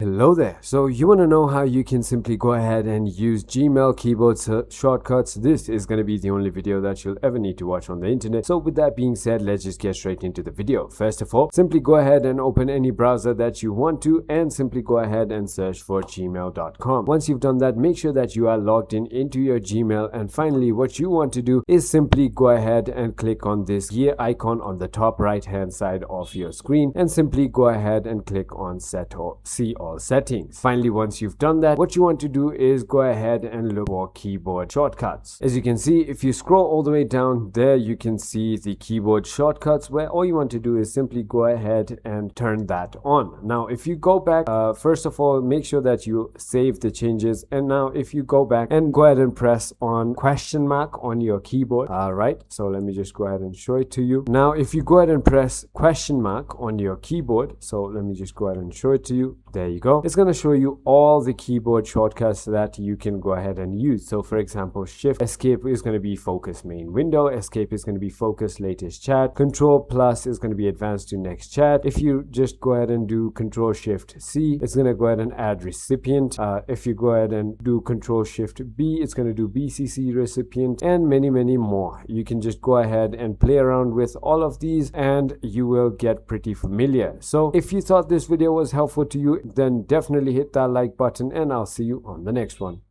Hello there. So you want to know how you can simply go ahead and use Gmail keyboard shortcuts? This is going to be the only video that you'll ever need to watch on the internet. So with that being said, let's just get straight into the video. First of all, simply go ahead and open any browser that you want to and simply go ahead and search for gmail.com. Once you've done that, make sure that you are logged in into your Gmail, and finally what you want to do is simply go ahead and click on this gear icon on the top right hand side of your screen and simply go ahead and click on see all settings. Finally, once you've done that, what you want to do is go ahead and look for keyboard shortcuts. As you can see, if you scroll all the way down there, you can see the keyboard shortcuts, where all you want to do is simply go ahead and turn that on. Now if you go back, first of all, make sure that you save the changes, and now if you go back and go ahead and press on question mark on your keyboard, right, so let me just go ahead and show it to you. Now if you go ahead and press question mark on your keyboard, so let me just go ahead and show it to you. There you go. It's going to show you all the keyboard shortcuts that you can go ahead and use. So for example, shift escape is going to be focus main window, escape is going to be focus latest chat, control plus is going to be advanced to next chat. If you just go ahead and do control shift C, it's going to go ahead and add recipient. If you go ahead and do control shift B, it's going to do BCC recipient, and many more. You can just go ahead and play around with all of these and you will get pretty familiar. So if you thought this video was helpful to you, then definitely hit that like button, and I'll see you on the next one.